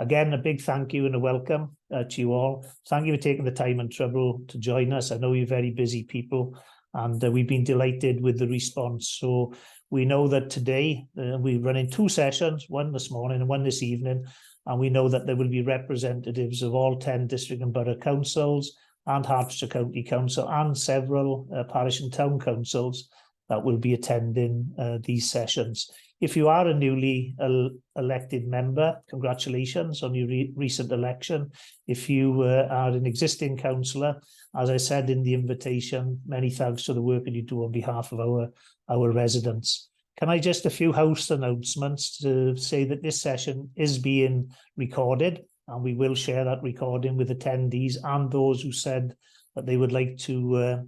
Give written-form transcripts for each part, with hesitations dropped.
Again, a big thank you and a welcome to you all. Thank you for taking the time and trouble to join us. I know you're very busy people, and we've been delighted with the response. So we know that today we're running 2 sessions, one this morning and one this evening, and we know that there will be representatives of all 10 district and borough councils and Hertfordshire County Council and several parish and town councils that will be attending these sessions. If you are a newly elected member, congratulations on your recent election. If you are an existing councillor, as I said in the invitation, many thanks for the work that you do on behalf of our residents. Can I just a few house announcements to say that this session is being recorded, and we will share that recording with attendees and those who said that they would like to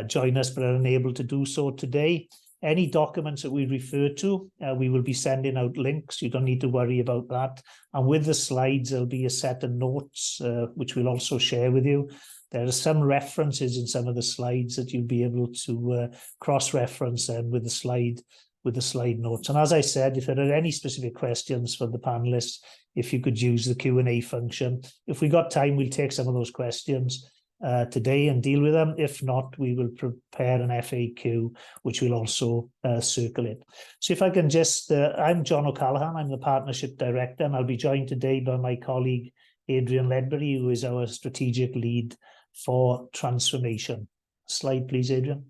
join us but are unable to do so today. Any documents that we refer to, we will be sending out links. You don't need to worry about that. And with the slides, there'll be a set of notes, which we'll also share with you. There are some references in some of the slides that you'll be able to cross-reference then with the slide notes. And as I said, if there are any specific questions for the panelists, if you could use the Q&A function. If we got time, we'll take some of those questions today and deal with them. If not, we will prepare an FAQ, which will also circulate. So if I can just, I'm John O'Callaghan, I'm the Partnership Director, and I'll be joined today by my colleague, Adrian Ledbury, who is our Strategic Lead for Transformation. Slide, please, Adrian.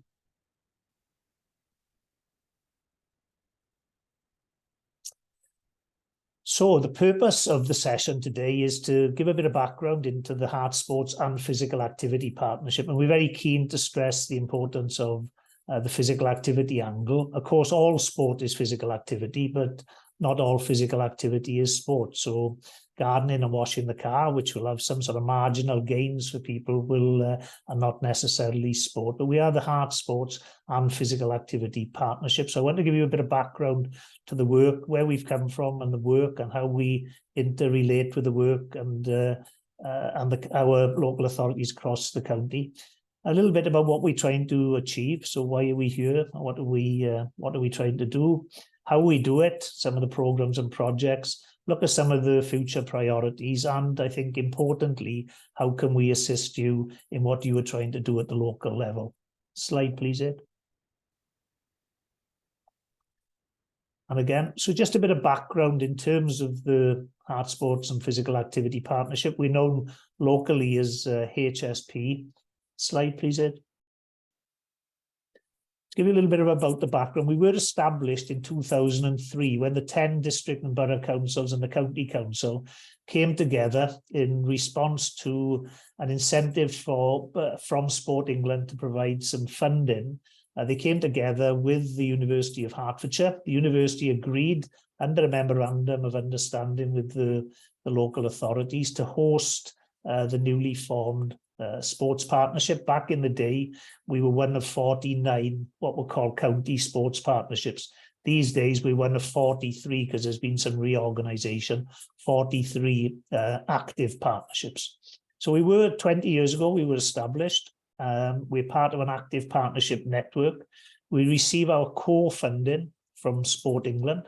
So the purpose of the session today is to give a bit of background into the Heart Sports and Physical Activity Partnership. And we're very keen to stress the importance of the physical activity angle. Of course, all sport is physical activity, but not all physical activity is sport. So gardening and washing the car, which will have some sort of marginal gains for people, are not necessarily sport. But we are the Heart Sports and Physical Activity Partnership. So I want to give you a bit of background to the work, where we've come from and the work, and how we interrelate with the work and our local authorities across the county. A little bit about what we're trying to achieve. So why are we here? What are we trying to do? How we do it, some of the programs and projects, look at some of the future priorities, and I think importantly, how can we assist you in what you are trying to do at the local level? Slide, please, Ed. And again, so just a bit of background in terms of the Heart Sports and Physical Activity Partnership. We're known locally as HSP. Slide, please, Ed. To give you a little bit about the background, we were established in 2003 when the 10 district and borough councils and the county council came together in response to an incentive from Sport England to provide some funding. They came together with the University of Hertfordshire. The university agreed under a memorandum of understanding with the local authorities to host the newly formed sports partnership. Back in the day, we were one of 49 what were called county sports partnerships. These days, we're one of 43 because there's been some reorganisation, 43 active partnerships. So we were 20 years ago, we were established. We're part of an active partnership network. We receive our core funding from Sport England.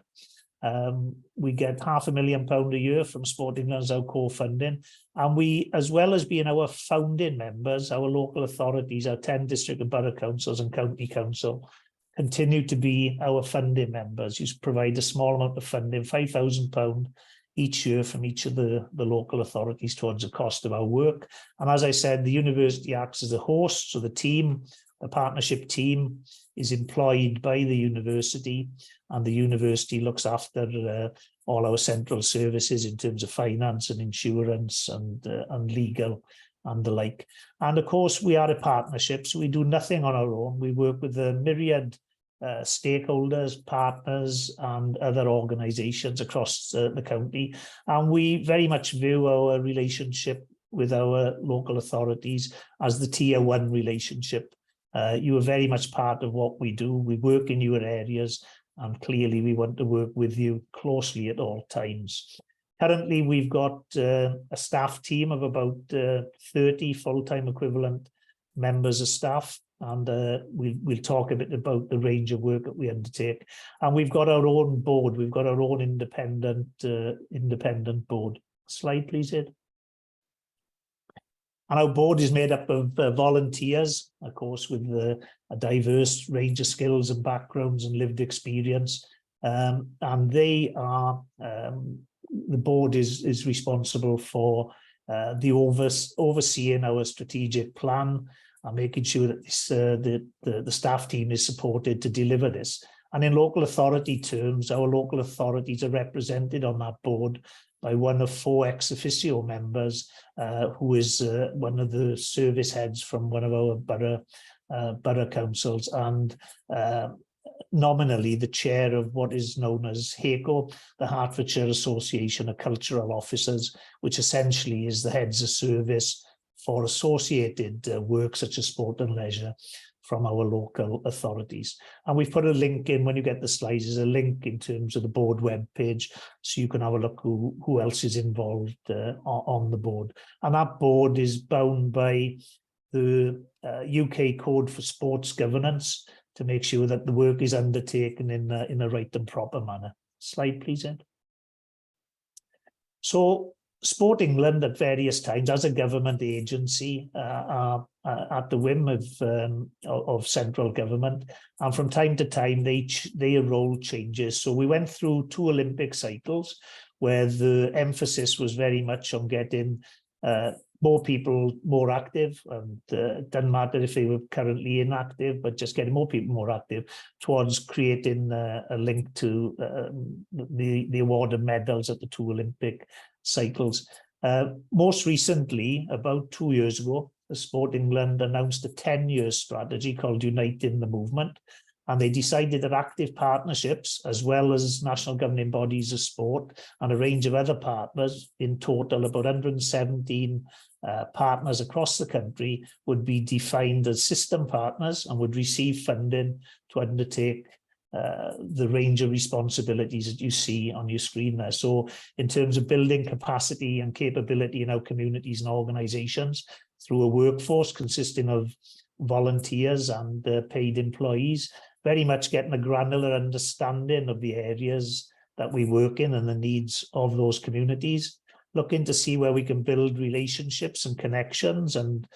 We get £500,000 a year from Sport England as our core funding. And we, as well as being our founding members, our local authorities, our 10 district and borough councils and county council, continue to be our funding members. You provide a small amount of funding, £5,000 each year from each of the local authorities towards the cost of our work. And as I said, the university acts as a host, so the partnership team is employed by the university, and the university looks after all our central services in terms of finance and insurance and legal and the like. And of course, we are a partnership, so we do nothing on our own. We work with a myriad stakeholders, partners, and other organisations across the county. And we very much view our relationship with our local authorities as the tier 1 relationship. You are very much part of what we do. We work in your areas, and clearly we want to work with you closely at all times. Currently, we've got a staff team of about 30 full-time equivalent members of staff, and we'll talk a bit about the range of work that we undertake. And we've got our own board. We've got our own independent board. Slide, please, Ed. And our board is made up of volunteers, of course, with a diverse range of skills and backgrounds and lived experience. And they are, the board is responsible for overseeing our strategic plan and making sure that this, the staff team is supported to deliver this. And in local authority terms, our local authorities are represented on that board by one of 4 ex officio members, who is one of the service heads from one of our borough councils, and nominally the chair of what is known as HACO, the Hertfordshire Association of Cultural Officers, which essentially is the heads of service for associated work such as sport and leisure from our local authorities. And we've put a link in, when you get the slides, there's a link in terms of the board webpage, so you can have a look who else is involved on the board. And that board is bound by the UK Code for Sports Governance to make sure that the work is undertaken in a right and proper manner. Slide, please, Ed. So Sport England at various times, as a government agency, are at the whim of central government, and from time to time their role changes. So we went through 2 Olympic cycles where the emphasis was very much on getting more people more active, and it doesn't matter if they were currently inactive, but just getting more people more active towards creating a link to the award of medals at the 2 Olympic cycles. Most recently, about 2 years ago, the Sport England announced a 10-year strategy called Uniting the Movement, and they decided that active partnerships, as well as national governing bodies of sport and a range of other partners, in total about 117 partners across the country, would be defined as system partners and would receive funding to undertake the range of responsibilities that you see on your screen there. So in terms of building capacity and capability in our communities and organisations through a workforce consisting of volunteers and paid employees, very much getting a granular understanding of the areas that we work in and the needs of those communities, looking to see where we can build relationships and connections, and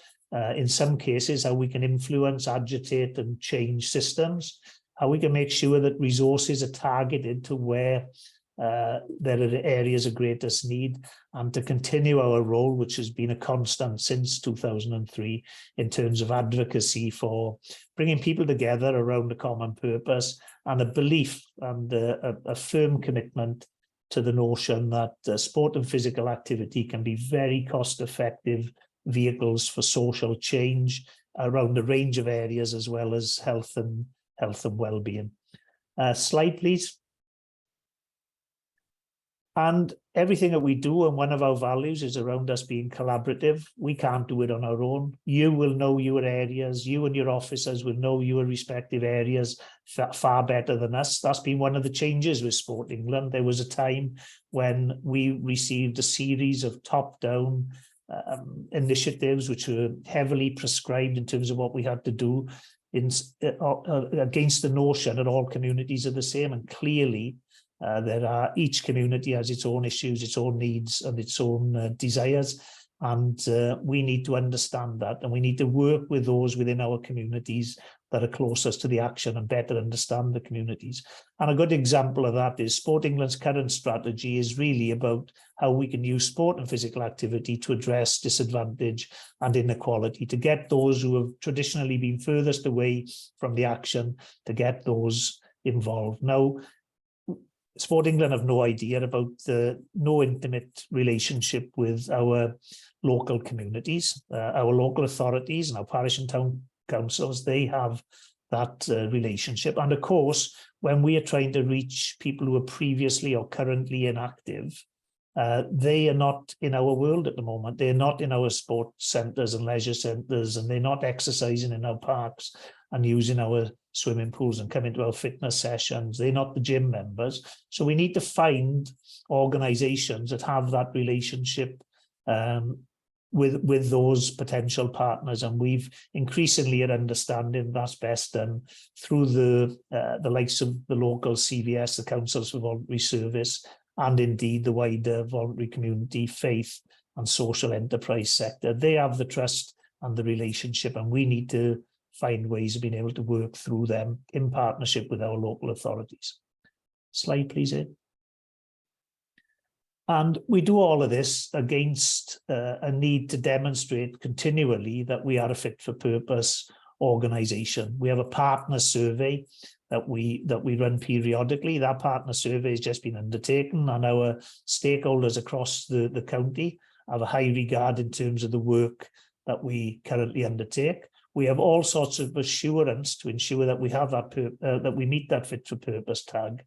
in some cases how we can influence, agitate and change systems, how we can make sure that resources are targeted to where there are areas of greatest need, and to continue our role, which has been a constant since 2003, in terms of advocacy for bringing people together around a common purpose and a belief and a firm commitment to the notion that sport and physical activity can be very cost-effective vehicles for social change around a range of areas, as well as health and well-being. Slide, please. And everything that we do, and one of our values is around us being collaborative. We can't do it on our own. You will know your areas, you and your officers will know your respective areas far better than us. That's been one of the changes with Sport England. There was a time when we received a series of top-down initiatives which were heavily prescribed in terms of what we had to do against the notion that all communities are the same, and clearly each community has its own issues, its own needs and its own desires, and we need to understand that, and we need to work with those within our communities that are closest to the action and better understand the communities. And a good example of that is Sport England's current strategy is really about how we can use sport and physical activity to address disadvantage and inequality, to get those who have traditionally been furthest away from the action, to get those involved. Now, Sport England have no idea about no intimate relationship with our local communities, our local authorities and our parish and town councils. They have that relationship. And of course, when we are trying to reach people who are previously or currently inactive, they are not in our world at the moment. They're not in our sports centres and leisure centres, and they're not exercising in our parks and using our swimming pools and coming to our fitness sessions. They're not the gym members. So we need to find organisations that have that relationship with those potential partners, and we've increasingly are understanding that's best done through the likes of the local CVS, the Councils for Voluntary Service, and indeed the wider voluntary community, faith and social enterprise sector. They have the trust and the relationship, and we need to find ways of being able to work through them in partnership with our local authorities. Slide, please, Ed. And we do all of this against a need to demonstrate continually that we are a fit-for-purpose organisation. We have a partner survey that we run periodically. That partner survey has just been undertaken, and our stakeholders across the county have a high regard in terms of the work that we currently undertake. We have all sorts of assurance to ensure that we have that we meet that fit-for-purpose tag,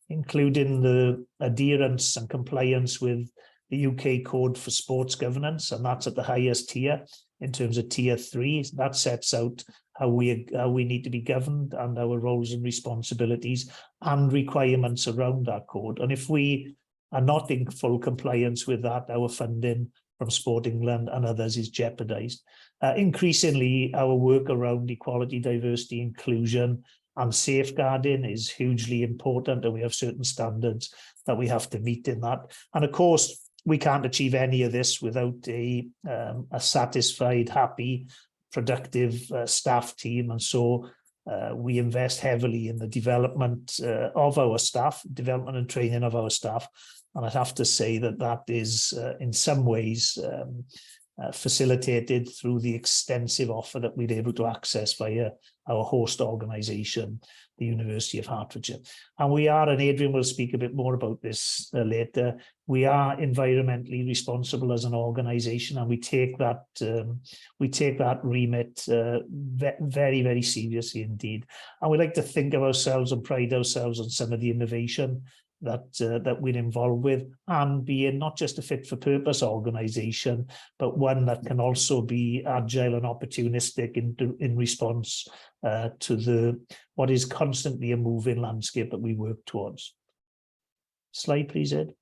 including the adherence and compliance with the UK Code for Sports Governance, and that's at the highest tier in terms of tier 3. That sets out how we need to be governed and our roles and responsibilities and requirements around that code. And if we are not in full compliance with that, our funding from Sport England and others is jeopardised. Increasingly, our work around equality, diversity, inclusion and safeguarding is hugely important, and we have certain standards that we have to meet in that. And of course, we can't achieve any of this without a satisfied, happy, productive staff team. And so we invest heavily in the development of our staff, development and training of our staff. And I'd have to say that that is in some ways facilitated through the extensive offer that we're able to access via our host organisation, the University of Hertfordshire. And we are, and Adrian will speak a bit more about this later, we are environmentally responsible as an organisation, and we take that remit very, very seriously indeed. And we like to think of ourselves and pride ourselves on some of the innovation that we're involved with, and being not just a fit-for-purpose organisation, but one that can also be agile and opportunistic in response to what is constantly a moving landscape that we work towards. Slide, please, Ed.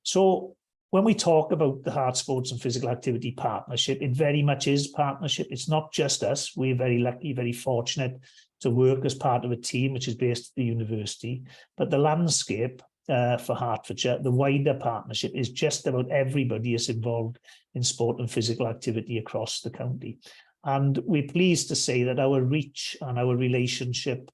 So when we talk about the Heart Sports and Physical Activity Partnership, it very much is partnership. It's not just us. We're very lucky, very fortunate to work as part of a team which is based at the university. But the landscape for Hertfordshire, the wider partnership, is just about everybody is involved in sport and physical activity across the county. And we're pleased to say that our reach and our relationship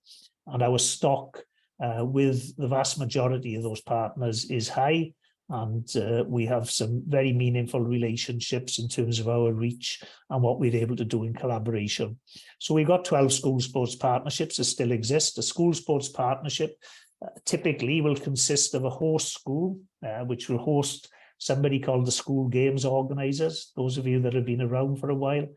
and our stock with the vast majority of those partners is high. And we have some very meaningful relationships in terms of our reach and what we're able to do in collaboration. So we've got 12 school sports partnerships that still exist. A school sports partnership typically will consist of a host school, which will host somebody called the school games organisers. Those of you that have been around for a while,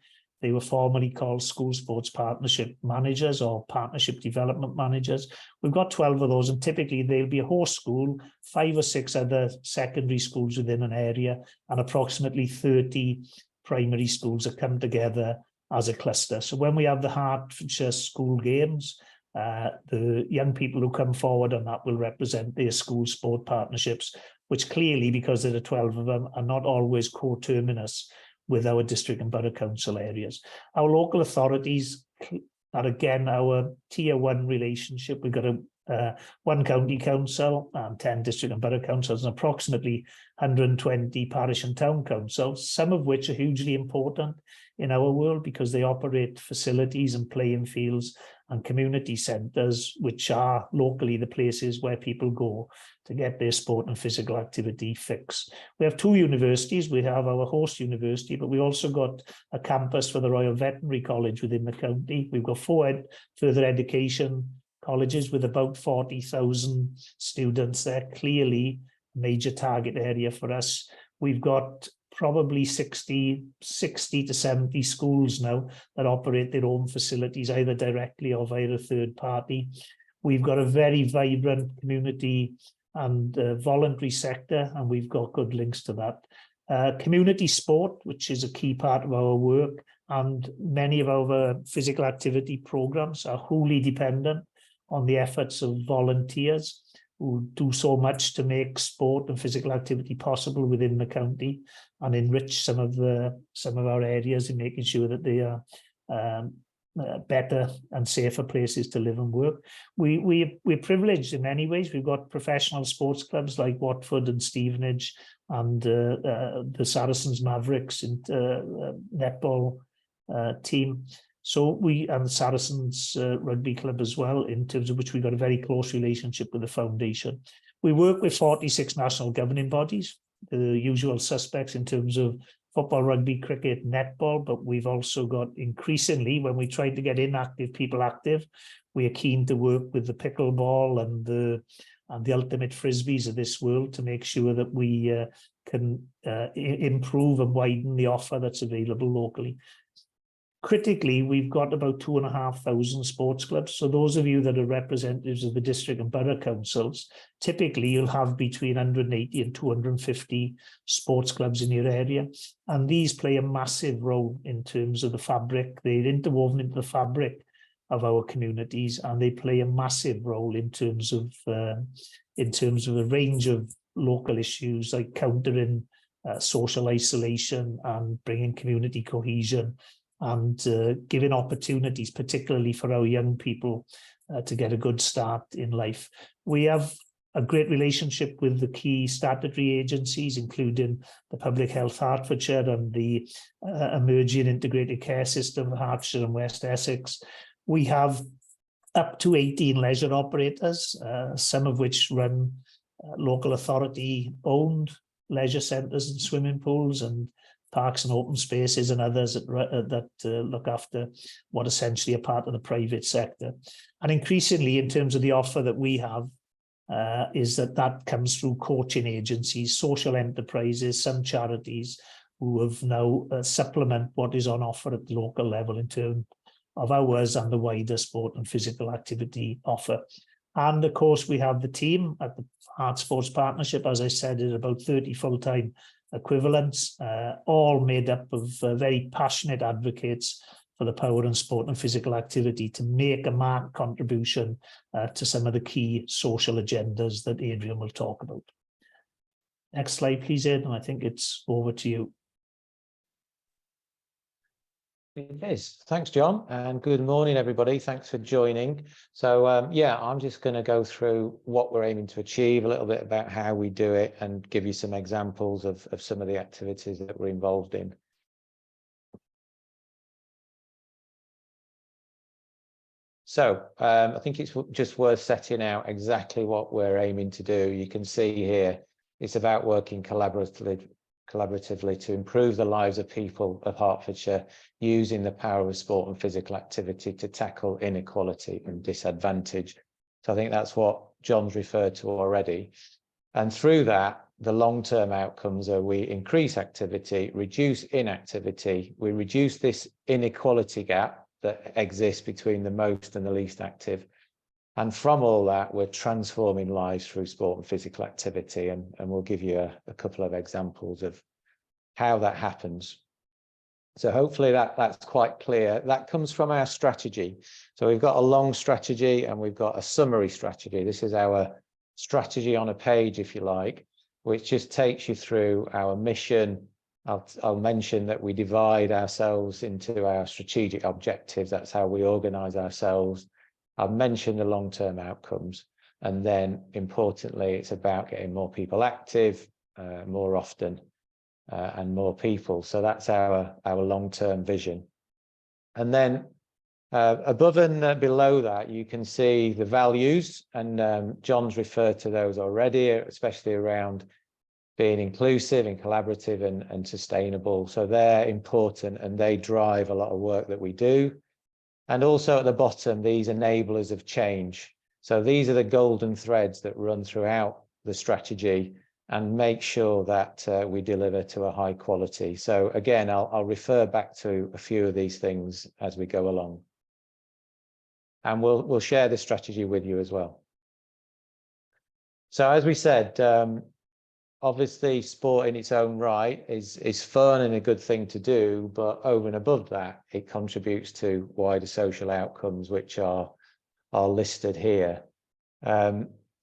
they were formerly called school sports partnership managers or partnership development managers. We've got 12 of those, and typically they'll be a host school, 5 or 6 other secondary schools within an area, and approximately 30 primary schools that come together as a cluster. So when we have the Hertfordshire School Games, the young people who come forward on that will represent their school sport partnerships, which clearly, because there are 12 of them, are not always coterminous with our district and borough council areas. Our local authorities are again our tier 1 relationship. We've got one county council and 10 district and borough councils and approximately 120 parish and town councils, some of which are hugely important in our world because they operate facilities and playing fields and community centres, which are locally the places where people go to get their sport and physical activity fix. We have 2 universities. We have our host university, but we also got a campus for the Royal Veterinary College within the county. We've got 4 further education colleges with about 40,000 students there, clearly a major target area for us. We've got probably 60 to 70 schools now that operate their own facilities, either directly or via a third party. We've got a very vibrant community and voluntary sector, and we've got good links to that. Community sport, which is a key part of our work, and many of our physical activity programs are wholly dependent on the efforts of volunteers who do so much to make sport and physical activity possible within the county and enrich some of our areas in making sure that they are better and safer places to live and work. We're privileged in many ways. We've got professional sports clubs like Watford and Stevenage, and the Saracens Mavericks and netball team. So and the Saracens rugby club as well, in terms of which we've got a very close relationship with the foundation. We work with 46 national governing bodies, the usual suspects in terms of football, rugby, cricket, netball, but we've also got increasingly, when we try to get inactive people active, we are keen to work with the pickleball and the ultimate frisbees of this world to make sure that we can improve and widen the offer that's available locally. Critically, we've got about 2,500 sports clubs. So those of you that are representatives of the district and borough councils, typically you'll have between 180 and 250 sports clubs in your area. And these play a massive role in terms of the fabric. They're interwoven into the fabric of our communities, and they play a massive role in terms of a range of local issues like countering social isolation and bringing community cohesion, and giving opportunities, particularly for our young people, to get a good start in life. We have a great relationship with the key statutory agencies, including the Public Health Hertfordshire and the Emerging Integrated Care System, Hertfordshire and West Essex. We have up to 18 leisure operators, some of which run local authority-owned leisure centres and swimming pools and parks and open spaces, and others that look after what essentially are part of the private sector. And increasingly, in terms of the offer that we have, is that comes through coaching agencies, social enterprises, some charities who have now supplement what is on offer at the local level in terms of ours and the wider sport and physical activity offer. And of course, we have the team at the Heart Sports Partnership, as I said, is about 30 full-time equivalents, all made up of very passionate advocates for the power in sport and physical activity to make a marked contribution to some of the key social agendas that Adrian will talk about. Next slide, please, Ed, and I think it's over to you. It is. Thanks, John, and good morning, everybody. Thanks for joining. So, yeah, I'm just going to go through what we're aiming to achieve, a little bit about how we do it, and give you some examples of some of the activities that we're involved in. So, I think it's just worth setting out exactly what we're aiming to do. You can see here, it's about working collaboratively to improve the lives of people of Hertfordshire using the power of sport and physical activity to tackle inequality and disadvantage. So I think that's what John's referred to already. And through that, the long-term outcomes are we increase activity, reduce inactivity, we reduce this inequality gap that exists between the most and the least active. And from all that, we're transforming lives through sport and physical activity. And we'll give you a couple of examples of how that happens. So hopefully that's quite clear. That comes from our strategy. So we've got a long strategy and we've got a summary strategy. This is our strategy on a page, if you like, which just takes you through our mission. I'll mention that we divide ourselves into our strategic objectives. That's how we organize ourselves. I've mentioned the long-term outcomes, and then importantly, it's about getting more people active more often and more people. So that's our long-term vision. And then above and below that, you can see the values, and John's referred to those already, especially around being inclusive and collaborative and sustainable. So they're important and they drive a lot of work that we do. And also at the bottom, these enablers of change. So these are the golden threads that run throughout the strategy and make sure that we deliver to a high quality. So again, I'll refer back to a few of these things as we go along. And we'll share this strategy with you as well. So as we said, obviously sport in its own right is fun and a good thing to do, but over and above that, it contributes to wider social outcomes, which are listed here.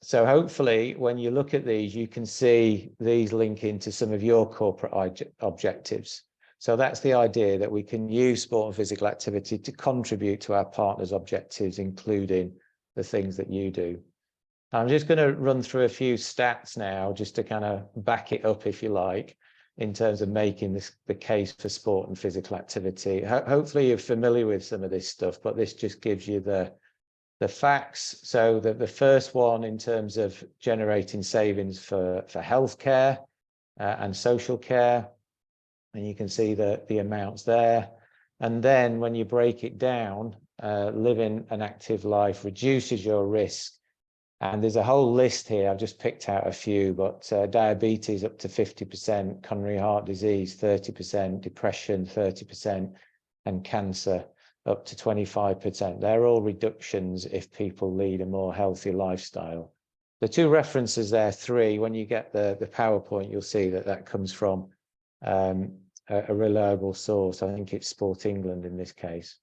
So hopefully when you look at these, you can see these link into some of your corporate objectives. So that's the idea, that we can use sport and physical activity to contribute to our partner's objectives, including the things that you do. I'm just going to run through a few stats now, just to kind of back it up, if you like, in terms of making this the case for sport and physical activity. Hopefully you're familiar with some of this stuff, but this just gives you the facts. So the first one, in terms of generating savings for healthcare and social care, and you can see the amounts there. And then when you break it down, living an active life reduces your risk. And there's a whole list here. I've just picked out a few, but diabetes up to 50%, coronary heart disease 30%, depression 30%, and cancer up to 25%. They're all reductions if people lead a more healthy lifestyle. The two references there, 3, when you get the PowerPoint, you'll see that comes from a reliable source. I think it's Sport England in this case.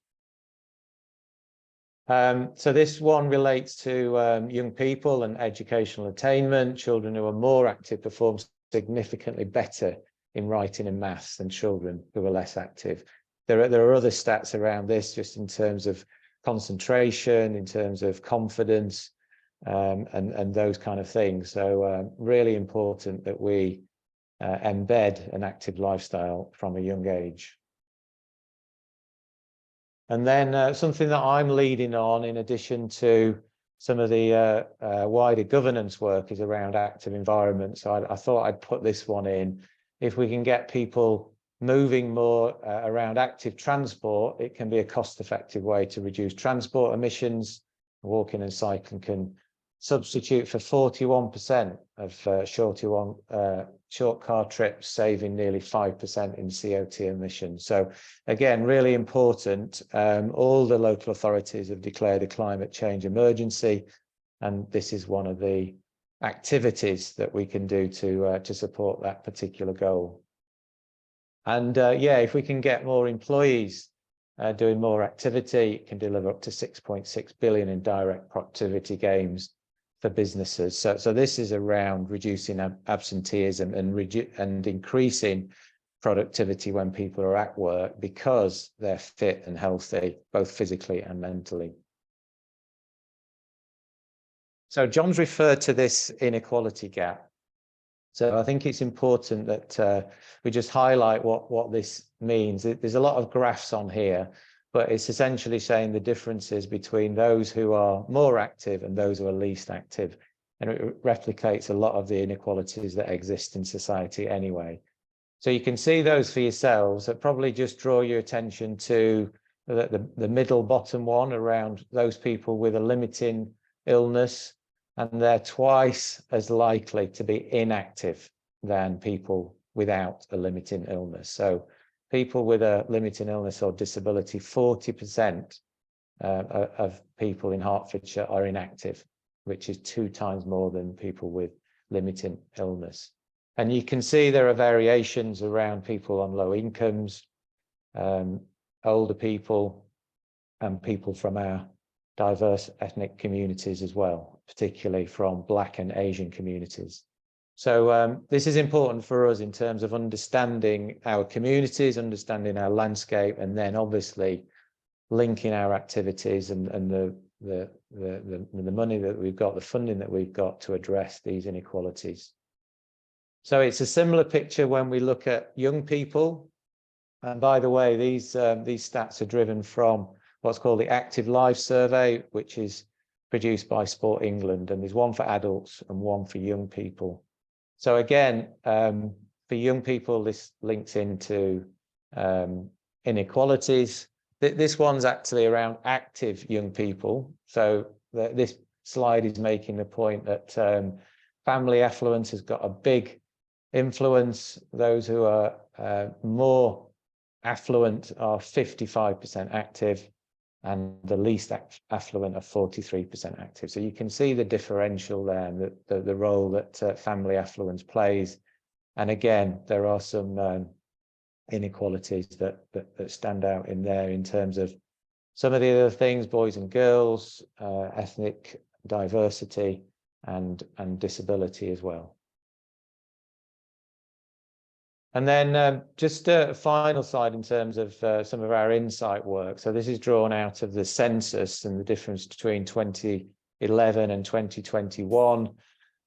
So this one relates to young people and educational attainment. Children who are more active perform significantly better in writing and maths than children who are less active. There are other stats around this, just in terms of concentration, in terms of confidence, and those kind of things. So really important that we embed an active lifestyle from a young age. And then something that I'm leading on, in addition to some of the wider governance work, is around active environment. So I thought I'd put this one in. If we can get people moving more around active transport, it can be a cost-effective way to reduce transport emissions. Walking and cycling can substitute for 41% of short car trips, saving nearly 5% in CO2 emissions. So again, really important. All the local authorities have declared a climate change emergency, and this is one of the activities that we can do to support that particular goal. And yeah, if we can get more employees doing more activity, it can deliver up to 6.6 billion in direct productivity gains for businesses. So this is around reducing absenteeism and increasing productivity when people are at work, because they're fit and healthy, both physically and mentally. So John's referred to this inequality gap. So I think it's important that we just highlight what this means. There's a lot of graphs on here, but it's essentially saying the differences between those who are more active and those who are least active. And it replicates a lot of the inequalities that exist in society anyway. So you can see those for yourselves. That probably just draw your attention to the middle bottom one, around those people with a limiting illness, and they're twice as likely to be inactive than people without a limiting illness. So people with a limiting illness or disability, 40% of people in Hertfordshire are inactive, which is 2 times more than people with limiting illness. And you can see there are variations around people on low incomes, older people, and people from our diverse ethnic communities as well, particularly from Black and Asian communities. So this is important for us in terms of understanding our communities, understanding our landscape, and then obviously linking our activities and the money that we've got, the funding that we've got to address these inequalities. So it's a similar picture when we look at young people. And by the way, these stats are driven from what's called the Active Life Survey, which is produced by Sport England, and there's one for adults and one for young people. So again, for young people, this links into inequalities. This one's actually around active young people. So this slide is making the point that family affluence has got a big influence. Those who are more affluent are 55% active, and the least affluent are 43% active. So you can see the differential there, and the role that family affluence plays. And again, there are some inequalities that stand out in there in terms of some of the other things: boys and girls, ethnic diversity, and disability as well. And then just a final slide in terms of some of our insight work. So this is drawn out of the census and the difference between 2011 and 2021.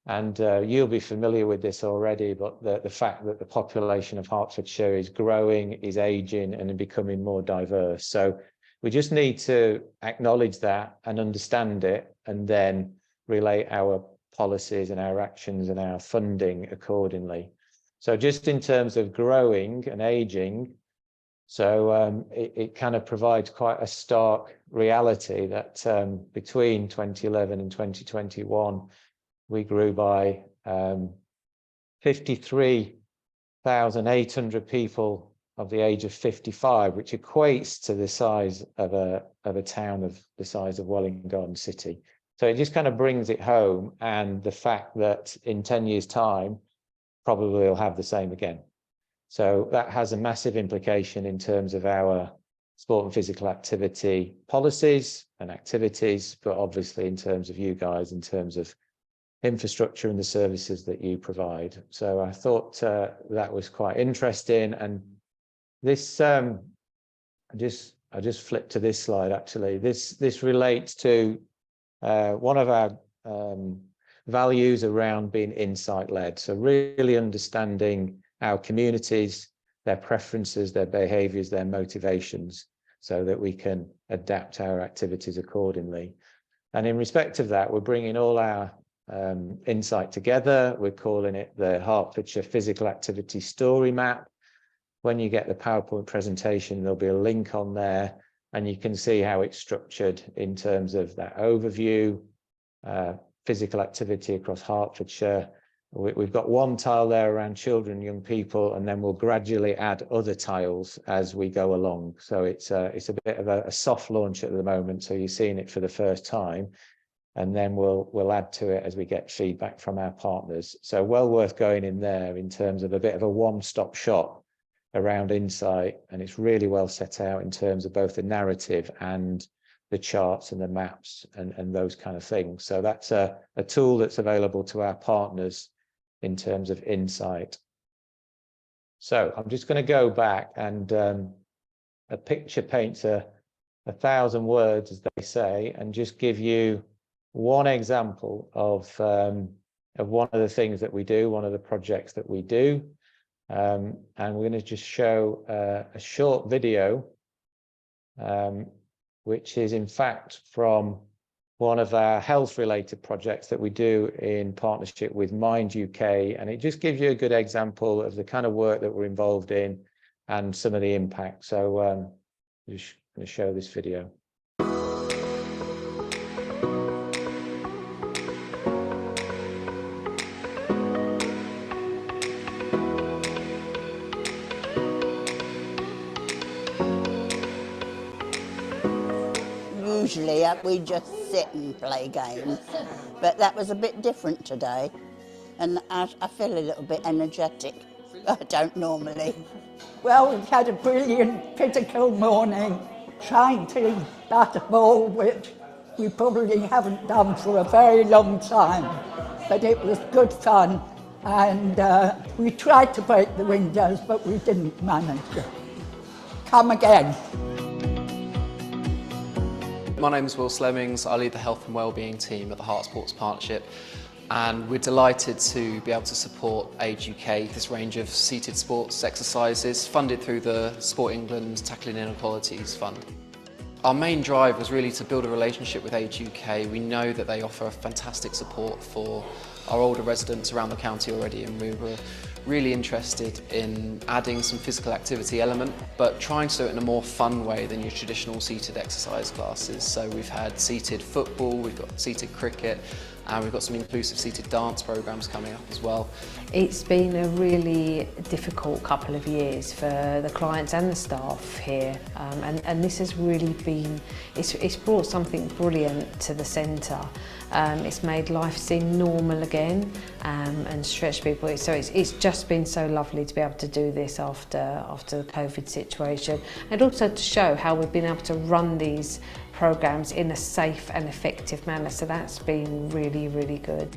And you'll be familiar with this already, but the fact that the population of Hertfordshire is growing, is aging, and becoming more diverse. So we just need to acknowledge that and understand it, and then relate our policies and our actions and our funding accordingly. So just in terms of growing and aging, so it kind of provides quite a stark reality that between 2011 and 2021, we grew by 53,800 people of the age of 55, which equates to the size of a town of the size of Welwyn Garden City. So it just kind of brings it home, and the fact that in 10 years' time, probably we'll have the same again. So that has a massive implication in terms of our sport and physical activity policies and activities, but obviously in terms of you guys, in terms of infrastructure and the services that you provide. So I thought that was quite interesting. And this, I just flipped to this slide actually. This relates to one of our values around being insight-led. So really understanding our communities, their preferences, their behaviours, their motivations, so that we can adapt our activities accordingly. And in respect of that, we're bringing all our insight together. We're calling it the Hertfordshire Physical Activity Story Map. When you get the PowerPoint presentation, there'll be a link on there, and you can see how it's structured in terms of that overview, physical activity across Hertfordshire. We've got one tile there around children and young people, and then we'll gradually add other tiles as we go along. So it's a bit of a soft launch at the moment, so you're seeing it for the first time, and then we'll add to it as we get feedback from our partners. So well worth going in there in terms of a bit of a one-stop shop around insight, and it's really well set out in terms of both the narrative and the charts and the maps and those kind of things. So that's a tool that's available to our partners in terms of insight. So I'm just going to go back, and a picture paints a 1,000 words, as they say, and just give you one example of one of the things that we do, one of the projects that we do. And we're going to just show a short video, which is in fact from one of our health related projects that we do in partnership with Mind UK. And it just gives you a good example of the kind of work that we're involved in and some of the impact. So I'm just going to show this video. Usually we just sit and play games, but that was a bit different today, and I feel a little bit energetic. I don't normally. Well, we've had a brilliant physical morning, trying to bat a ball, which we probably haven't done for a very long time, but it was good fun, and we tried to break the windows, but we didn't manage it. Come again. My name is Will Slemmings. I lead the health and wellbeing team at the Heart Sports Partnership, and we're delighted to be able to support Age UK, this range of seated sports exercises funded through the Sport England Tackling Inequalities Fund. Our main drive was really to build a relationship with Age UK. We know that they offer fantastic support for our older residents around the county already, and we were really interested in adding some physical activity element, but trying to do it in a more fun way than your traditional seated exercise classes. So we've had seated football, we've got seated cricket, and we've got some inclusive seated dance programs coming up as well. It's been a really difficult couple of years for the clients and the staff here, and this has really been, it's brought something brilliant to the centre. It's made life seem normal again, and stretched people. So it's just been so lovely to be able to do this after the COVID situation, and also to show how we've been able to run these programs in a safe and effective manner. So that's been really, really good.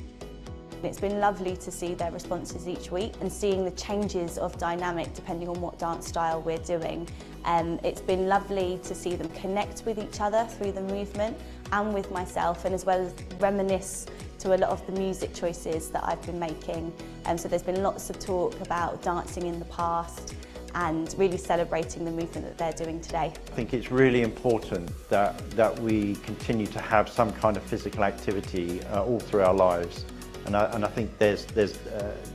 It's been lovely to see their responses each week and seeing the changes of dynamic depending on what dance style we're doing. It's been lovely to see them connect with each other through the movement and with myself, and as well as reminisce to a lot of the music choices that I've been making. So there's been lots of talk about dancing in the past and really celebrating the movement that they're doing today. I think it's really important that we continue to have some kind of physical activity all through our lives. And I think there's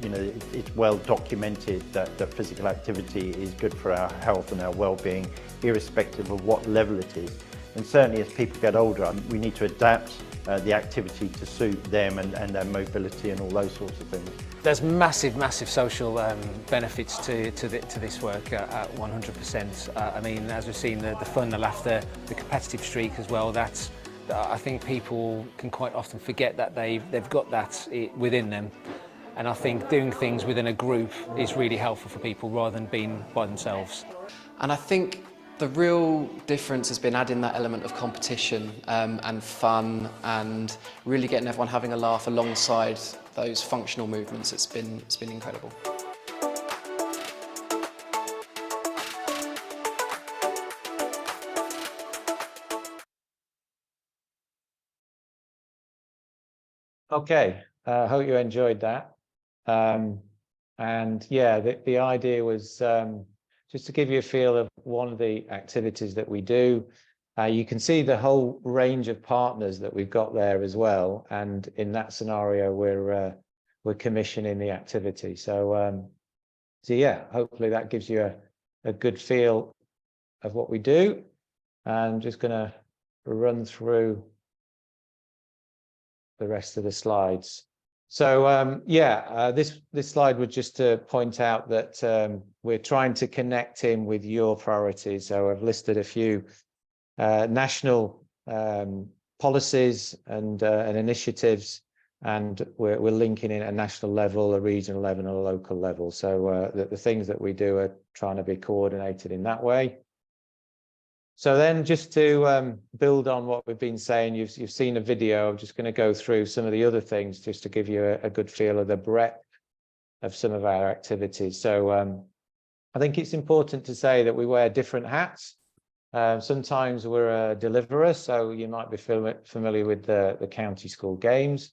you know, it's well documented that physical activity is good for our health and our well-being, irrespective of what level it is. And certainly as people get older, we need to adapt the activity to suit them and their mobility and all those sorts of things. There's massive social benefits to this work at 100%. I mean, as we've seen, the fun, the laughter, the competitive streak as well, that's, I think people can quite often forget that they've got that within them. And I think doing things within a group is really helpful for people rather than being by themselves. And I think the real difference has been adding that element of competition and fun, and really getting everyone having a laugh alongside those functional movements. It's been incredible. Okay, I hope you enjoyed that. And yeah, the idea was just to give you a feel of one of the activities that we do. You can see the whole range of partners that we've got there as well. And in that scenario, we're commissioning the activity. So yeah, hopefully that gives you a good feel of what we do. I'm just going to run through the rest of the slides. So yeah, this slide was just to point out that we're trying to connect in with your priorities. So I've listed a few national policies and initiatives, and we're linking in at a national level, a regional level, and a local level. So the things that we do are trying to be coordinated in that way. So then, just to build on what we've been saying, you've seen a video. I'm just going to go through some of the other things just to give you a good feel of the breadth of some of our activities. So I think it's important to say that we wear different hats. Sometimes we're a deliverer, so you might be familiar with the county school games.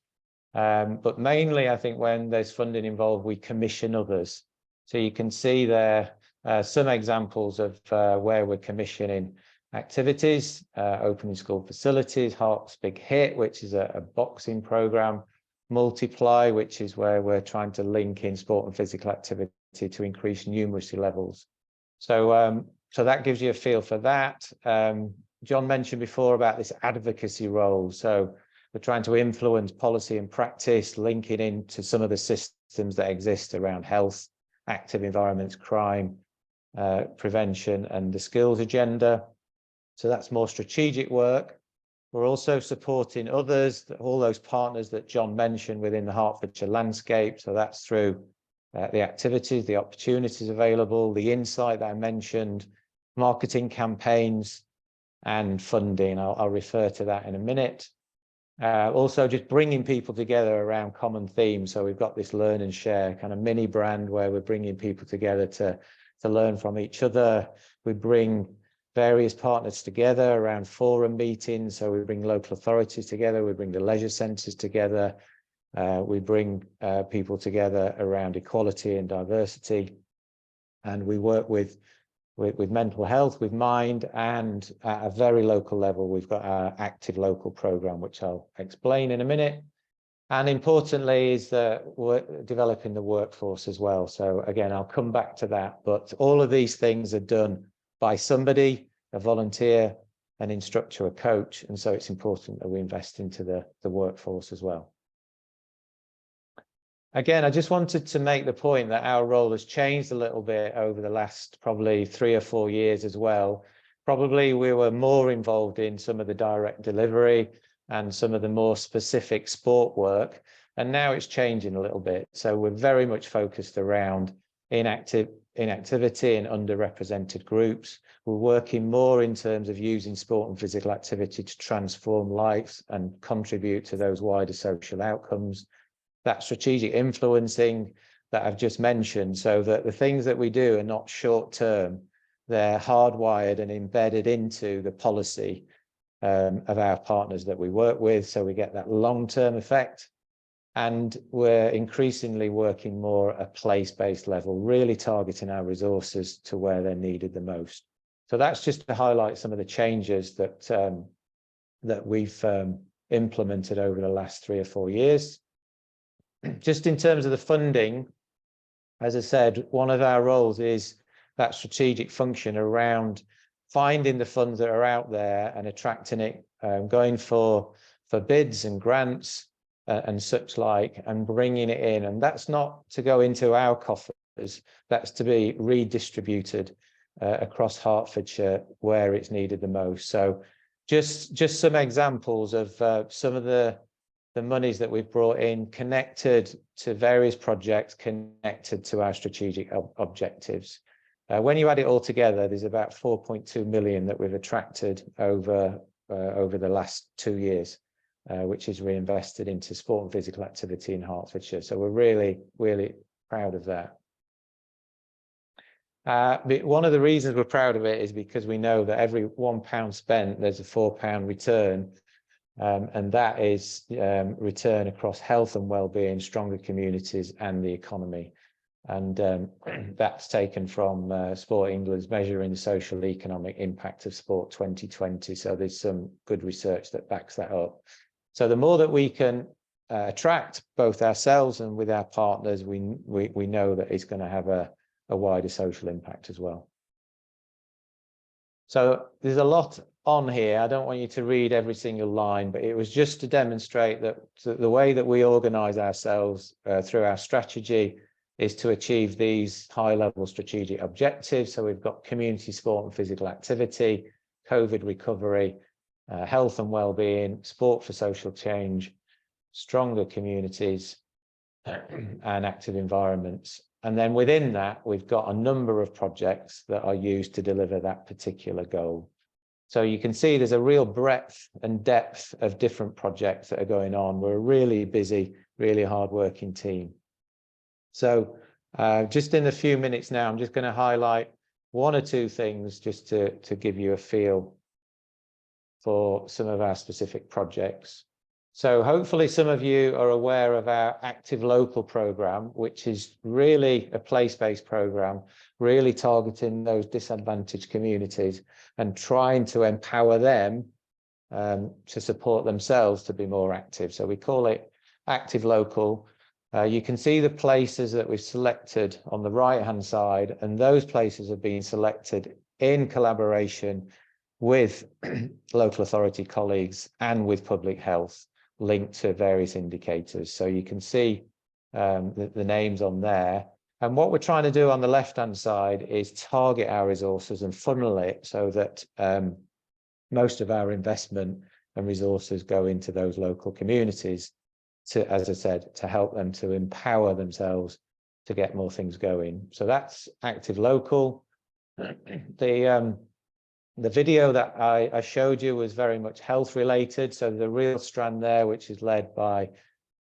But mainly, I think when there's funding involved, we commission others. So you can see there some examples of where we're commissioning activities, opening school facilities, Heart's Big Hit, which is a boxing program, Multiply, which is where we're trying to link in sport and physical activity to increase numeracy levels. So so that gives you a feel for that. John mentioned before about this advocacy role. So we're trying to influence policy and practice, linking into some of the systems that exist around health, active environments, crime, prevention, and the skills agenda. So that's more strategic work. We're also supporting others, all those partners that John mentioned within the Hertfordshire landscape. So that's through the activities, the opportunities available, the insight that I mentioned, marketing campaigns, and funding. I'll refer to that in a minute. Also just bringing people together around common themes. So we've got this learn and share kind of mini brand where we're bringing people together to learn from each other. We bring various partners together around forum meetings. So we bring local authorities together, we bring the leisure centres together, we bring people together around equality and diversity, and we work with mental health, with mind, and at a very local level, we've got our active local programme, which I'll explain in a minute. And importantly is developing the workforce as well. So again, I'll come back to that, but all of these things are done by somebody, a volunteer, an instructor, a coach, and so it's important that we invest into the workforce as well. Again, I just wanted to make the point that our role has changed a little bit over the last probably 3 or 4 years as well. Probably we were more involved in some of the direct delivery and some of the more specific sport work, and now it's changing a little bit. So we're very much focused around inactivity and underrepresented groups. We're working more in terms of using sport and physical activity to transform lives and contribute to those wider social outcomes. that strategic influencing that I've just mentioned, so that the things that we do are not short term, they're hardwired and embedded into the policy of our partners that we work with, so we get that long-term effect. And we're increasingly working more at a place-based level, really targeting our resources to where they're needed the most. So that's just to highlight some of the changes that that we've implemented over the last 3 or 4 years. Just in terms of the funding, as I said, one of our roles is that strategic function around finding the funds that are out there and attracting it, going for bids and grants and such like, and bringing it in. And that's not to go into our coffers, that's to be redistributed across Hertfordshire where it's needed the most. So just some examples of some of the monies that we've brought in, connected to various projects, connected to our strategic objectives. When you add it all together, there's about 4.2 million that we've attracted over the last 2 years, which is reinvested into sport and physical activity in Hertfordshire. So we're really, really proud of that. One of the reasons we're proud of it is because we know that every £1 spent, there's a £4 return, and that is return across health and well-being, stronger communities, and the economy. And that's taken from Sport England's Measuring the Social Economic Impact of Sport 2020. So there's some good research that backs that up. So the more that we can attract both ourselves and with our partners, we know that it's going to have a wider social impact as well. So there's a lot on here. I don't want you to read every single line, but it was just to demonstrate that the way that we organize ourselves through our strategy is to achieve these high-level strategic objectives. So we've got community sport and physical activity, COVID recovery, health and well-being, sport for social change, stronger communities, and active environments. And then within that, we've got a number of projects that are used to deliver that particular goal. So you can see there's a real breadth and depth of different projects that are going on. We're a really busy, really hard-working team. So just in a few minutes now, I'm just going to highlight 1 or 2 things just to give you a feel for some of our specific projects. So hopefully some of you are aware of our Active Local programme, which is really a place-based programme, really targeting those disadvantaged communities and trying to empower them to support themselves to be more active. So we call it Active Local. You can see the places that we've selected on the right-hand side, and those places have been selected in collaboration with local authority colleagues and with public health, linked to various indicators. So you can see the names on there. And what we're trying to do on the left-hand side is target our resources and funnel it so that most of our investment and resources go into those local communities to, as I said, to help them to empower themselves to get more things going. So that's Active Local. The video that I showed you was very much health related. So there's a real strand there, which is led by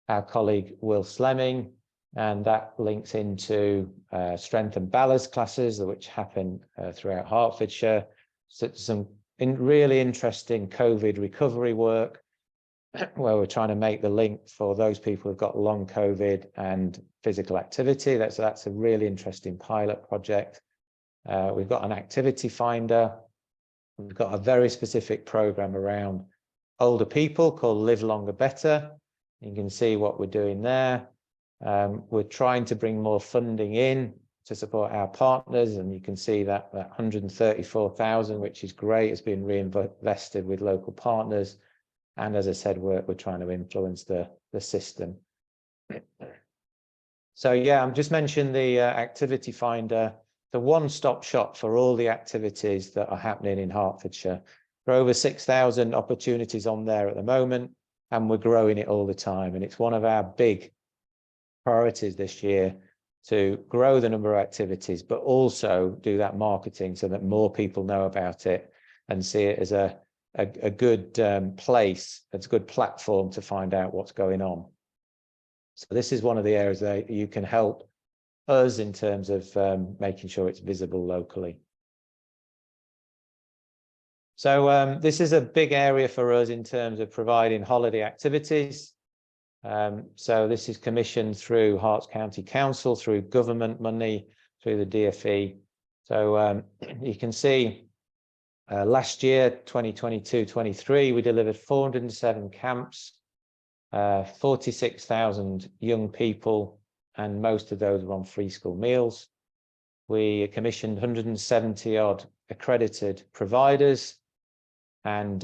our colleague Will Slemming, and that links into strength and balance classes, which happen throughout Hertfordshire. So some really interesting COVID recovery work, where we're trying to make the link for those people who've got long COVID and physical activity. That's a really interesting pilot project. We've got an activity finder. We've got a very specific program around older people called Live Longer Better. You can see what we're doing there. We're trying to bring more funding in to support our partners, and you can see that 134,000, which is great, has been reinvested with local partners. And as I said, we're trying to influence the system. So yeah, I'm just mentioning the activity finder, the one-stop shop for all the activities that are happening in Hertfordshire. There are over 6,000 opportunities on there at the moment, and we're growing it all the time. And it's one of our big priorities this year to grow the number of activities, but also do that marketing so that more people know about it and see it as a good place, it's a good platform to find out what's going on. So this is one of the areas that you can help us in terms of making sure it's visible locally. So this is a big area for us in terms of providing holiday activities. So this is commissioned through Herts County Council, through government money, through the DfE. So you can see last year, 2022-23, we delivered 407 camps, 46,000 young people, and most of those were on free school meals. We commissioned 170 odd accredited providers, and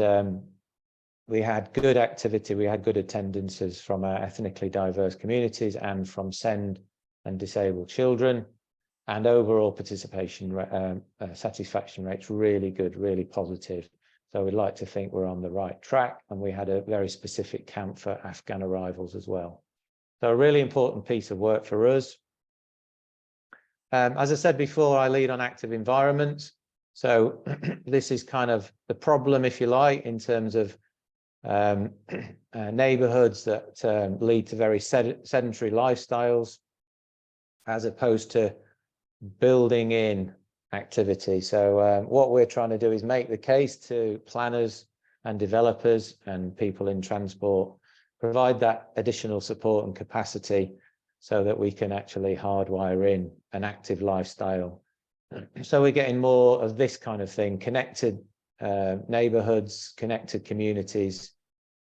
we had good activity. We had good attendances from our ethnically diverse communities and from SEND and disabled children, and overall participation satisfaction rates really good, really positive. So we'd like to think we're on the right track, and we had a very specific camp for Afghan arrivals as well. So a really important piece of work for us. As I said before, I lead on active environments. So this is kind of the problem, if you like, in terms of neighborhoods that lead to very sedentary lifestyles, as opposed to building in activity. So what we're trying to do is make the case to planners and developers and people in transport, provide that additional support and capacity so that we can actually hardwire in an active lifestyle. So we're getting more of this kind of thing, connected neighborhoods, connected communities,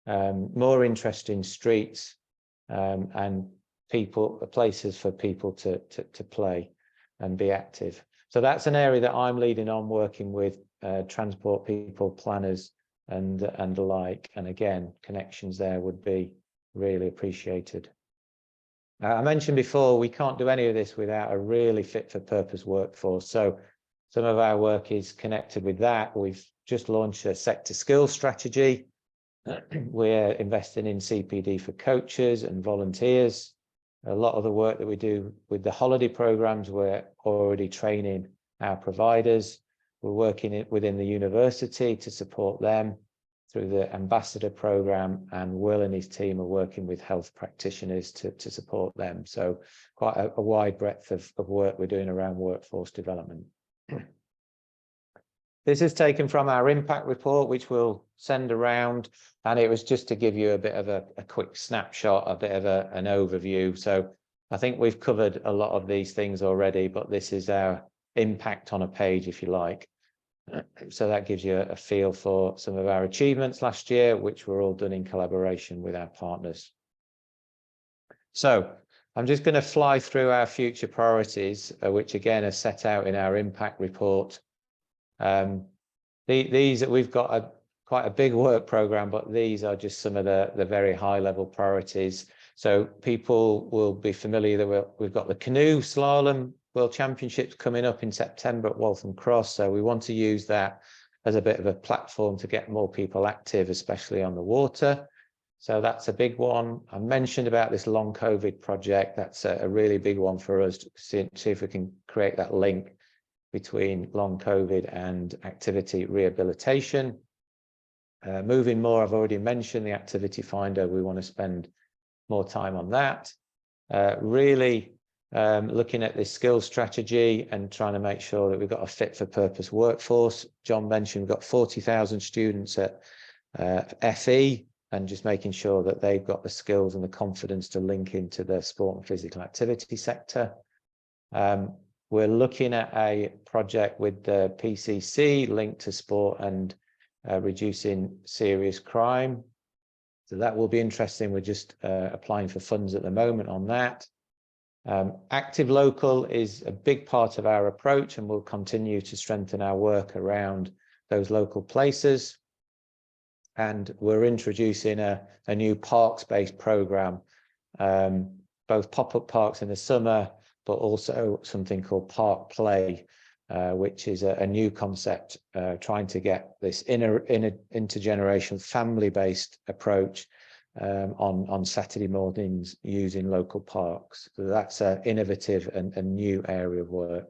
more interesting streets, and places for people to play and be active. So that's an area that I'm leading on, working with transport people, planners, and the like. And again, connections there would be really appreciated. I mentioned before, we can't do any of this without a really fit for purpose workforce. So some of our work is connected with that. We've just launched a sector skills strategy. We're investing in CPD for coaches and volunteers. A lot of the work that we do with the holiday programs, we're already training our providers. We're working within the university to support them through the ambassador program, and Will and his team are working with health practitioners to support them. So quite a wide breadth of work we're doing around workforce development. This is taken from our impact report, which we'll send around, and it was just to give you a bit of a quick snapshot, a bit of an overview. So I think we've covered a lot of these things already, but this is our impact on a page, if you like. So that gives you a feel for some of our achievements last year, which were all done in collaboration with our partners. So I'm just going to fly through our future priorities, which again are set out in our impact report. These we've got quite a big work program, but these are just some of the very high level priorities. So people will be familiar that we've got the canoe slalom World Championships coming up in September at Waltham Cross. So we want to use that as a bit of a platform to get more people active, especially on the water. So that's a big one. I mentioned about this long COVID project. That's a really big one for us to see if we can create that link between long COVID and activity rehabilitation. Moving more, I've already mentioned the activity finder. We want to spend more time on that. Really looking at this skills strategy and trying to make sure that we've got a fit for purpose workforce. John mentioned we've got 40,000 students at FE, and just making sure that they've got the skills and the confidence to link into the sport and physical activity sector. We're looking at a project with the PCC linked to sport and reducing serious crime. So that will be interesting. We're just applying for funds at the moment on that. Active Local is a big part of our approach, and we'll continue to strengthen our work around those local places. And we're introducing a new parks-based program, both pop-up parks in the summer, but also something called Park Play, which is a new concept, trying to get this intergenerational family-based approach on Saturday mornings using local parks. So that's an innovative and new area of work.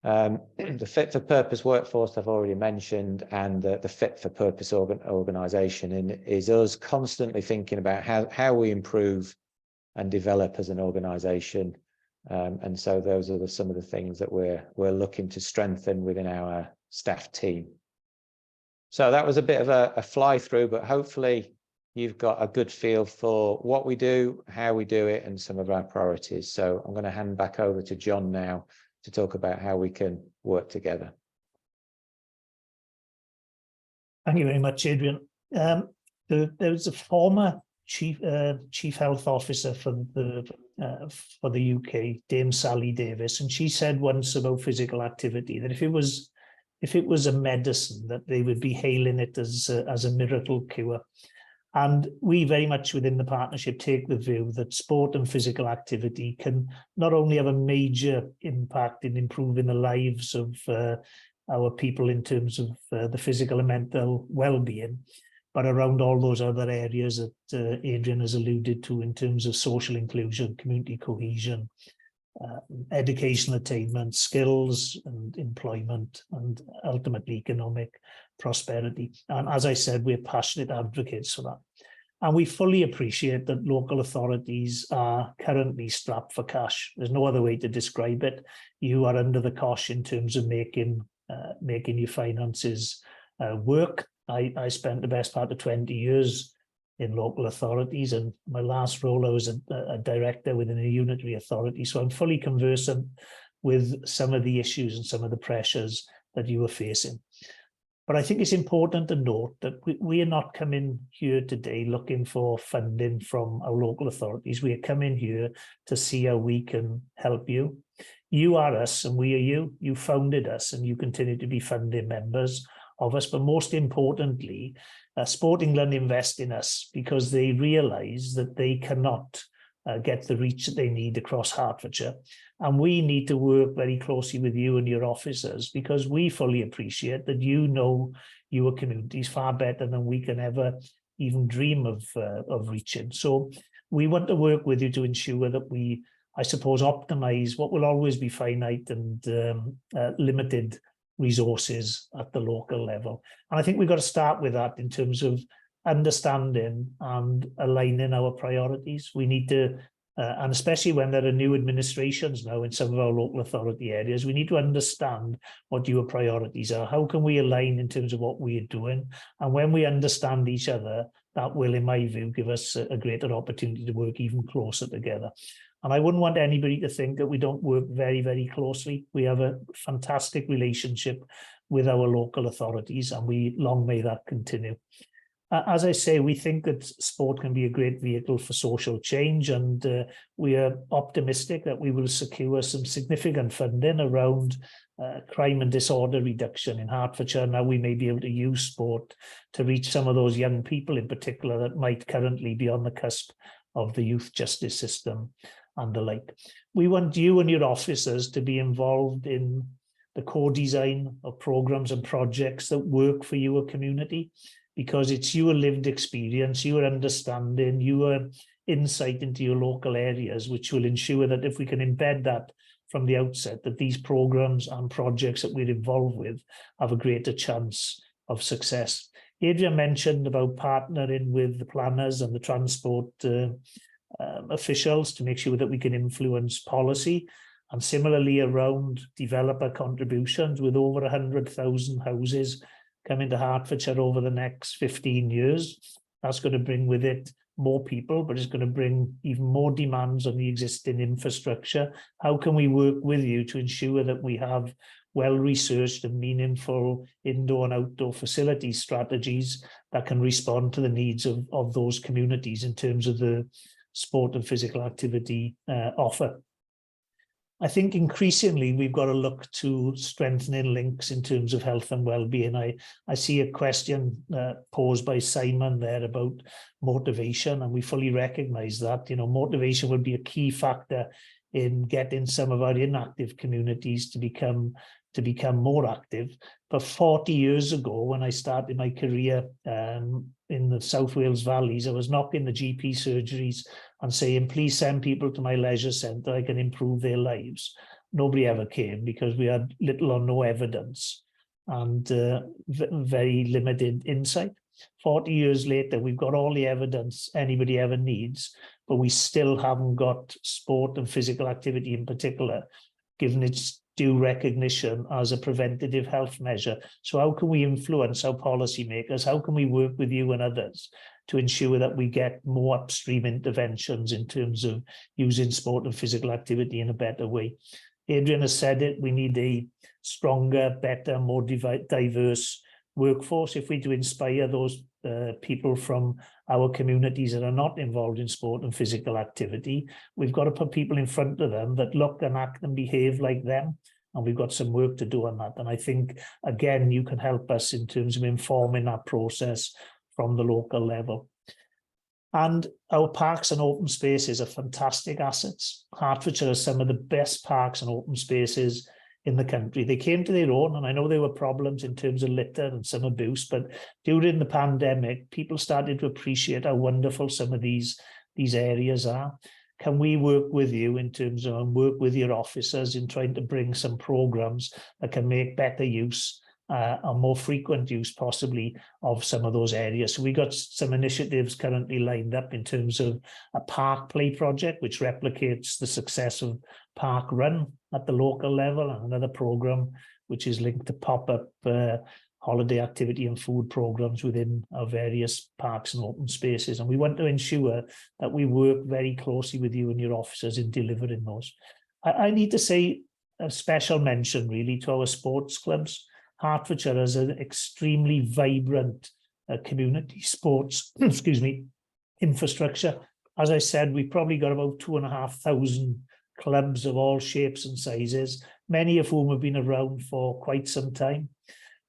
The fit for purpose workforce I've already mentioned, and the fit for purpose organisation is us constantly thinking about how we improve and develop as an organisation. And so those are some of the things that we're looking to strengthen within our staff team. So that was a bit of a fly through, but hopefully you've got a good feel for what we do, how we do it, and some of our priorities. So I'm going to hand back over to John now to talk about how we can work together. Thank you very much, Adrian. There was a former chief health officer for the UK, Dame Sally Davis, and she said once about physical activity that if it was a medicine, that they would be hailing it as a miracle cure. And we very much within the partnership take the view that sport and physical activity can not only have a major impact in improving the lives of our people in terms of the physical and mental well-being, but around all those other areas that Adrian has alluded to in terms of social inclusion, community cohesion, educational attainment, skills and employment, and ultimately economic prosperity. And as I said, we're passionate advocates for that. And we fully appreciate that local authorities are currently strapped for cash. There's no other way to describe it. You are under the cosh in terms of making your finances work. I spent the best part of 20 years in local authorities, and my last role I was a director within a unitary authority, so I'm fully conversant with some of the issues and some of the pressures that you are facing. But I think it's important to note that we are not coming here today looking for funding from our local authorities. We are coming here to see how we can help you. You are us and we are you. You founded us and you continue to be founding members of us. But most importantly, Sport England invest in us because they realise that they cannot get the reach that they need across Hertfordshire. And we need to work very closely with you and your officers because we fully appreciate that you know your communities far better than we can ever even dream of reaching. So we want to work with you to ensure that we, I suppose, optimise what will always be finite and limited resources at the local level. And I think we've got to start with that in terms of understanding and aligning our priorities. We need to, and especially when there are new administrations now in some of our local authority areas, we need to understand what your priorities are. How can we align in terms of what we are doing? And when we understand each other, that will, in my view, give us a greater opportunity to work even closer together. And I wouldn't want anybody to think that we don't work very, very closely. We have a fantastic relationship with our local authorities, and we long may that continue. As I say, we think that sport can be a great vehicle for social change, and we are optimistic that we will secure some significant funding around crime and disorder reduction in Hertfordshire. Now we may be able to use sport to reach some of those young people in particular that might currently be on the cusp of the youth justice system and the like. We want you and your officers to be involved in the co-design of programmes and projects that work for your community, because it's your lived experience, your understanding, your insight into your local areas, which will ensure that if we can embed that from the outset, that these programmes and projects that we're involved with have a greater chance of success. Adrian mentioned about partnering with the planners and the transport officials to make sure that we can influence policy, and similarly around developer contributions with over 100,000 houses coming to Hertfordshire over the next 15 years. That's going to bring with it more people, but it's going to bring even more demands on the existing infrastructure. How can we work with you to ensure that we have well-researched and meaningful indoor and outdoor facility strategies that can respond to the needs of those communities in terms of the sport and physical activity offer? I think increasingly we've got to look to strengthening links in terms of health and well-being. I see a question posed by Simon there about motivation, and we fully recognise that, you know, motivation will be a key factor in getting some of our inactive communities to become more active. But 40 years ago, when I started my career in the South Wales valleys, I was knocking the GP surgeries and saying, please send people to my leisure centre, I can improve their lives. nobody ever came because we had little or no evidence and very limited insight. 40 years later, we've got all the evidence anybody ever needs, but we still haven't got sport and physical activity in particular given its due recognition as a preventative health measure. So how can we influence our policymakers? How can we work with you and others to ensure that we get more upstream interventions in terms of using sport and physical activity in a better way? Adrian has said it, we need a stronger, better, more diverse workforce. If we do inspire those people from our communities that are not involved in sport and physical activity, we've got to put people in front of them that look and act and behave like them. And we've got some work to do on that. And I think, again, you can help us in terms of informing that process from the local level. And our parks and open spaces are fantastic assets. Hertfordshire has some of the best parks and open spaces in the country. They came to their own, and I know there were problems in terms of litter and some abuse, but during the pandemic, people started to appreciate how wonderful some of these areas are. Can we work with you in terms of, and work with your officers in trying to bring some programs that can make better use a more frequent use possibly of some of those areas? So we got some initiatives currently lined up in terms of a park play project, which replicates the success of Park Run at the local level, and another program which is linked to pop-up holiday activity and food programs within our various parks and open spaces. And we want to ensure that we work very closely with you and your officers in delivering those. I need to say a special mention really to our sports clubs. Hertfordshire has an extremely vibrant community sports, excuse me, infrastructure. As I said, we've probably got about 2,500 clubs of all shapes and sizes, many of whom have been around for quite some time.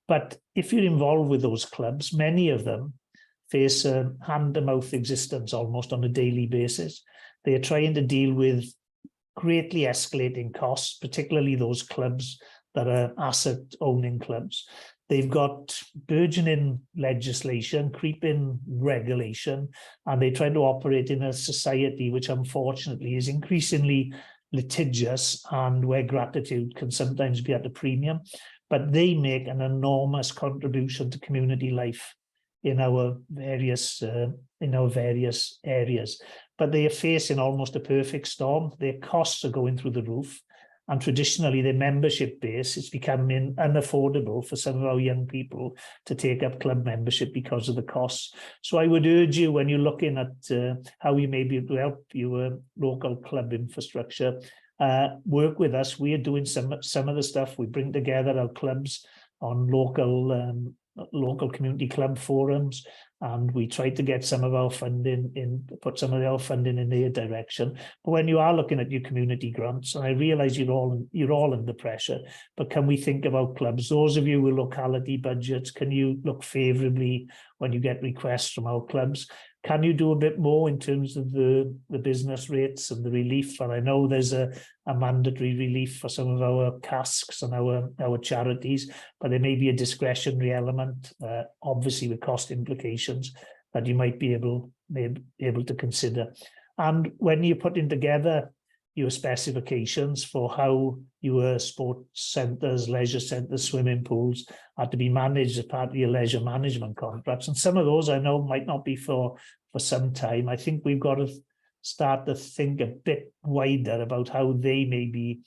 But if you're involved with those clubs, many of them face a hand-to-mouth existence almost on a daily basis. They are trying to deal with greatly escalating costs, particularly those clubs that are asset-owning clubs. They've got burgeoning legislation, creeping regulation, and they try to operate in a society which unfortunately is increasingly litigious and where gratitude can sometimes be at a premium. But they make an enormous contribution to community life in our various areas. But they are facing almost a perfect storm. Their costs are going through the roof. And traditionally, their membership base is becoming unaffordable for some of our young people to take up club membership because of the costs. So I would urge you, when you're looking at how we may be able to help your local club infrastructure, work with us. We are doing some of the stuff. We bring together our clubs on local community club forums, and we try to get some of our funding in, put some of our funding in their direction. But when you are looking at your community grants, and I realise you're all under pressure, but can we think about clubs? Those of you with locality budgets, can you look favourably when you get requests from our clubs? Can you do a bit more in terms of the business rates and the relief? And I know there's a mandatory relief for some of our casks and our charities, but there may be a discretionary element, obviously with cost implications, that you might be able to consider. And when you're putting together your specifications for how your sports centres, leisure centres, swimming pools are to be managed as part of your leisure management contracts, and some of those I know might not be for some time, I think we've got to start to think a bit wider about how they maybe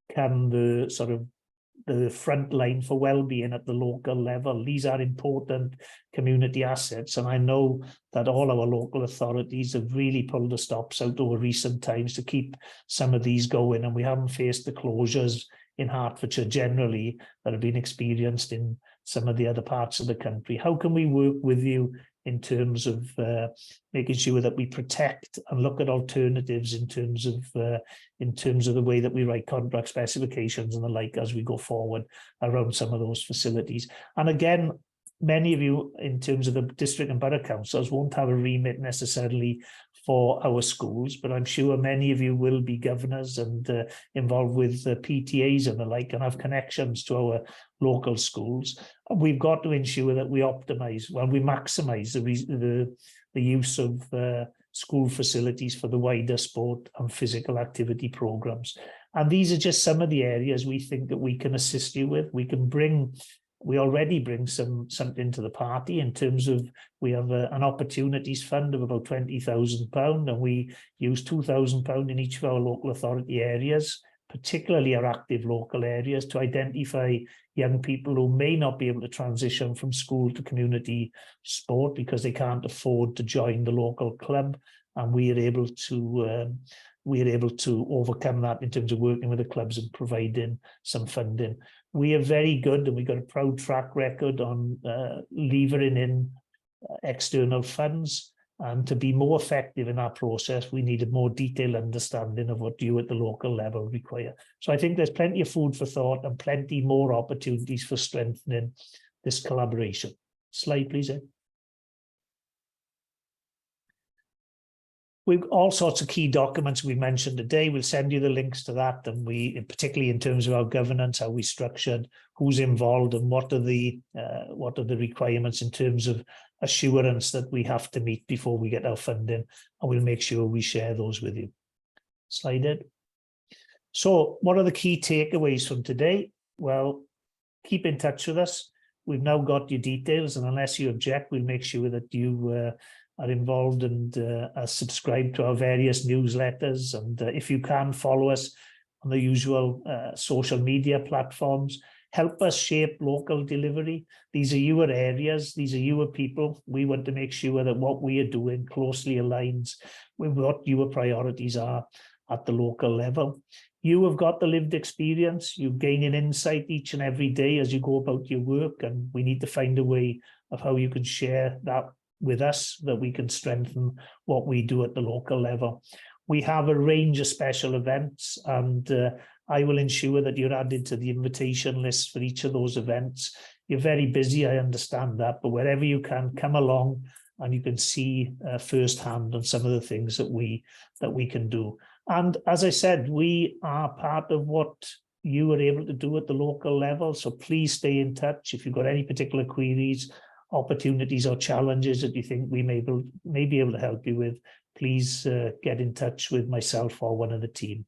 become the sort of the front line for well-being at the local level. These are important community assets, and I know that all our local authorities have really pulled the stops out over recent times to keep some of these going, and we haven't faced the closures in Hertfordshire generally that have been experienced in some of the other parts of the country. How can we work with you in terms of making sure that we protect and look at alternatives in terms of the way that we write contract specifications and the like as we go forward around some of those facilities? And again, many of you in terms of the district and borough councils won't have a remit necessarily for our schools, but I'm sure many of you will be governors and involved with PTAs and the like, and have connections to our local schools. And we've got to ensure that we optimise, well, we maximise the use of school facilities for the wider sport and physical activity programmes. And these are just some of the areas we think that we can assist you with. We already bring something to the party in terms of, we have an opportunities fund of about £20,000, and we use £2,000 in each of our local authority areas, particularly our active local areas, to identify young people who may not be able to transition from school to community sport because they can't afford to join the local club. And we are able to overcome that in terms of working with the clubs and providing some funding. We are very good, and we've got a proud track record on levering in external funds. And to be more effective in our process, we need a more detailed understanding of what you at the local level require. So I think there's plenty of food for thought and plenty more opportunities for strengthening this collaboration. Slide, please, Ed. We've all sorts of key documents we mentioned today. We'll send you the links to that, and particularly in terms of our governance, how we structured, who's involved, and what are the requirements in terms of assurance that we have to meet before we get our funding, and we'll make sure we share those with you. Slide it. So what are the key takeaways from today? Well, keep in touch with us. We've now got your details, and unless you object, we'll make sure that you are involved and are subscribed to our various newsletters. And if you can, follow us on the usual social media platforms. Help us shape local delivery. These are your areas. These are your people. We want to make sure that what we are doing closely aligns with what your priorities are at the local level. You have got the lived experience. You're gaining insight each and every day as you go about your work, and we need to find a way of how you can share that with us, that we can strengthen what we do at the local level. We have a range of special events, and I will ensure that you're added to the invitation list for each of those events. You're very busy, I understand that, but wherever you can, come along and you can see firsthand on some of the things that we can do. And as I said, we are part of what you are able to do at the local level, so please stay in touch. If you've got any particular queries, opportunities or challenges that you think we may be able to help you with, please get in touch with myself or one of the team.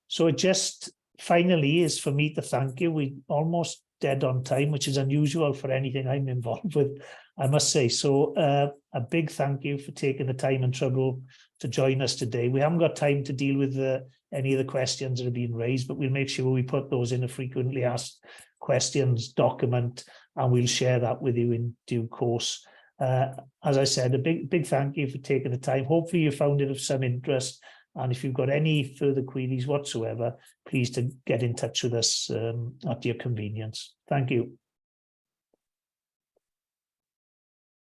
So it just finally is for me to thank you. We almost dead on time, which is unusual for anything I'm involved with, I must say. So a big thank you for taking the time and trouble to join us today. We haven't got time to deal with any of the questions that are being raised, but we'll make sure we put those in a frequently asked questions document, and we'll share that with you in due course. As I said, a big thank you for taking the time. Hopefully you found it of some interest, and if you've got any further queries whatsoever, please to get in touch with us at your convenience. Thank you.